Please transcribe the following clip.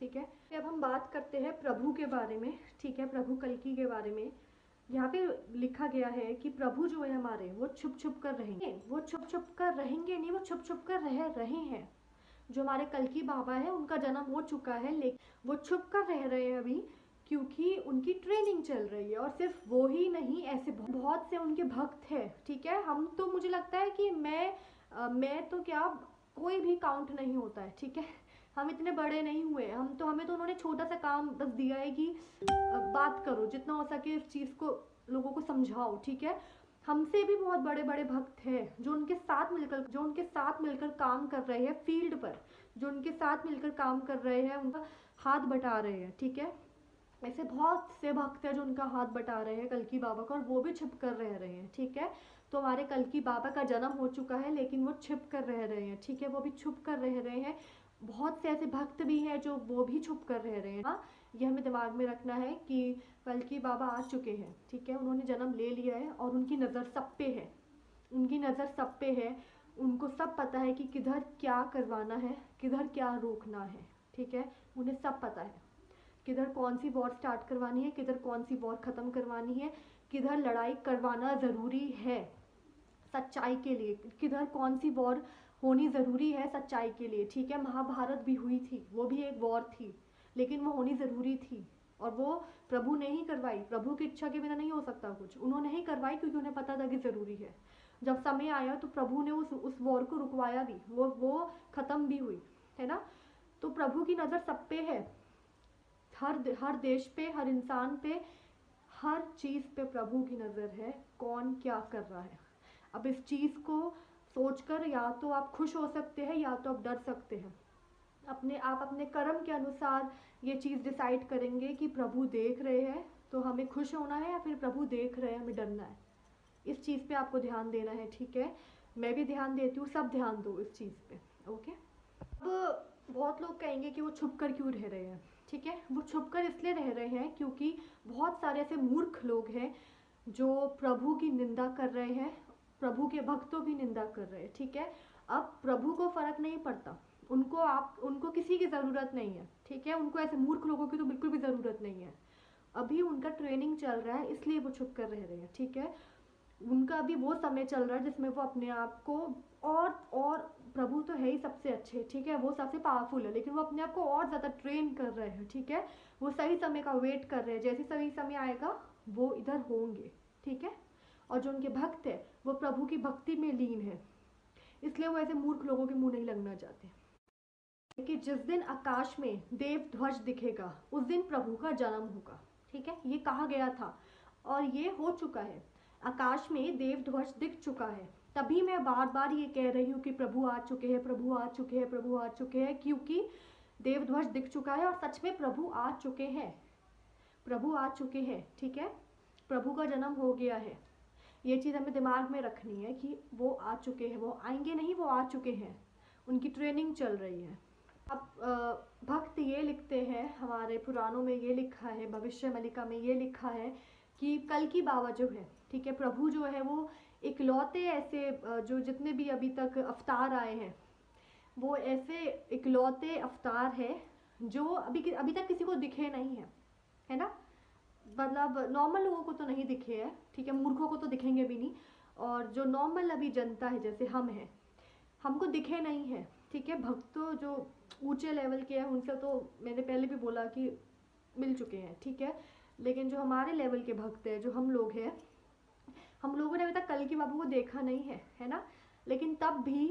ठीक है। अब हम बात करते हैं प्रभु के बारे में, ठीक है, प्रभु कल्कि के बारे में। यहाँ पे लिखा गया है कि प्रभु जो है हमारे, वो छुप छुप कर रहेंगे। वो छुप छुप कर रहेंगे नहीं, वो छुप छुप कर रह रहे हैं। जो हमारे कल्कि बाबा है, उनका जन्म हो चुका है, लेकिन वो छुप कर रह रहे हैं अभी, क्योंकि उनकी ट्रेनिंग चल रही है। और सिर्फ वो ही नहीं, ऐसे बहुत से उनके भक्त हैं, ठीक है। हम तो, मुझे लगता है कि मैं तो क्या, कोई भी काउंट नहीं होता है, ठीक है। हम इतने बड़े नहीं हुए, हमें तो उन्होंने छोटा सा काम बस दिया है कि बात करो, जितना हो सके इस चीज़ को लोगों को समझाओ, ठीक है। हमसे भी बहुत बड़े बड़े भक्त हैं जो उनके साथ मिलकर काम कर रहे हैं फील्ड पर, जो उनके साथ मिलकर काम कर रहे हैं, उनका हाथ बटा रहे हैं, ठीक है। ऐसे बहुत से भक्त हैं जो उनका हाथ बटा रहे हैं कल्कि बाबा का, और वो भी छिप कर रह रहे हैं, ठीक है। तो हमारे कल्कि बाबा का जन्म हो चुका है, लेकिन वो छिप कर रह रहे हैं, ठीक है। वो भी छुप कर रह रहे हैं। बहुत से ऐसे भक्त भी हैं जो वो भी छुप कर रह रहे हैं। हाँ, ये हमें दिमाग में रखना है कि कल्कि बाबा आ चुके हैं, ठीक है। उन्होंने जन्म ले लिया है और उनकी नज़र सब पे है, उनकी नज़र सब पे है। उनको सब पता है कि किधर क्या करवाना है, किधर क्या रोकना है, ठीक है। उन्हें सब पता है किधर कौन सी वॉर स्टार्ट करवानी है, किधर कौन सी वॉर ख़त्म करवानी है, किधर लड़ाई करवाना ज़रूरी है सच्चाई के लिए, किधर कौन सी वॉर होनी ज़रूरी है सच्चाई के लिए, ठीक है। महाभारत भी हुई थी, वो भी एक वॉर थी, लेकिन वो होनी ज़रूरी थी, और वो प्रभु ने ही करवाई। प्रभु की इच्छा के बिना नहीं हो सकता कुछ, उन्होंने ही करवाई क्योंकि उन्हें पता था कि ज़रूरी है। जब समय आया तो प्रभु ने उस वॉर को रुकवाया भी, वो ख़त्म भी हुई, है ना। तो प्रभु की नज़र सब पे है, हर देश पे, हर इंसान पे, हर चीज़ पे प्रभु की नज़र है, कौन क्या कर रहा है। अब इस चीज़ को सोचकर या तो आप खुश हो सकते हैं या तो आप डर सकते हैं। आप अपने कर्म के अनुसार ये चीज़ डिसाइड करेंगे कि प्रभु देख रहे हैं तो हमें खुश होना है, या फिर प्रभु देख रहे हैं हमें डरना है। इस चीज़ पे आपको ध्यान देना है, ठीक है। मैं भी ध्यान देती हूँ, सब ध्यान दो इस चीज़ पे, ओके। अब बहुत लोग कहेंगे कि वो छुप कर क्यों रह रहे हैं, ठीक है। वो छुप कर इसलिए रह रहे हैं क्योंकि बहुत सारे ऐसे मूर्ख लोग हैं जो प्रभु की निंदा कर रहे हैं, प्रभु के भक्तों की निंदा कर रहे हैं, ठीक है। अब प्रभु को फ़र्क नहीं पड़ता, उनको किसी की ज़रूरत नहीं है, ठीक है। उनको ऐसे मूर्ख लोगों की तो बिल्कुल भी ज़रूरत नहीं है। अभी उनका ट्रेनिंग चल रहा है, इसलिए वो छुप कर रह रहे हैं, ठीक है। उनका अभी वो समय चल रहा है जिसमें वो अपने आप को और प्रभु तो है ही सबसे अच्छे, ठीक है, वो सबसे पावरफुल है, लेकिन वो अपने आप को और ज़्यादा ट्रेन कर रहे हैं, ठीक है। वो सही समय का वेट कर रहे हैं, जैसे सही समय आएगा वो इधर होंगे, ठीक है। और जो उनके भक्त है वो प्रभु की भक्ति में लीन है, इसलिए वो ऐसे मूर्ख लोगों के मुंह नहीं लगना चाहते। कि जिस दिन आकाश में देव ध्वज दिखेगा उस दिन प्रभु का जन्म होगा, ठीक है। ये कहा गया था और ये हो चुका है। आकाश में देव ध्वज दिख चुका है, तभी मैं बार बार ये कह रही हूँ कि प्रभु आ चुके हैं, प्रभु आ चुके हैं, प्रभु आ चुके हैं, क्योंकि देव ध्वज दिख चुका है और सच में प्रभु आ चुके हैं, प्रभु आ चुके हैं, ठीक है। प्रभु का जन्म हो गया है, ये चीज़ हमें दिमाग में रखनी है कि वो आ चुके हैं, वो आएंगे नहीं, वो आ चुके हैं, उनकी ट्रेनिंग चल रही है। अब भक्त ये लिखते हैं, हमारे पुराणों में ये लिखा है, भविष्य मलिका में ये लिखा है कि कल्कि बाबा जो है, ठीक है, प्रभु जो है वो इकलौते ऐसे जो जितने भी अभी तक अवतार आए हैं वो ऐसे इकलौते अवतार है जो अभी तक किसी को दिखे नहीं है ना। मतलब नॉर्मल लोगों को तो नहीं दिखे हैं, ठीक है, मूर्खों को तो दिखेंगे भी नहीं, और जो नॉर्मल अभी जनता है जैसे हम हैं, हमको दिखे नहीं है, ठीक है। भक्त तो जो ऊंचे लेवल के हैं उनसे तो मैंने पहले भी बोला कि मिल चुके हैं, ठीक है। लेकिन जो हमारे लेवल के भक्त हैं, जो हम लोग हैं, हम लोगों ने अभी तक कल्कि बाबू को देखा नहीं है, है ना। लेकिन तब भी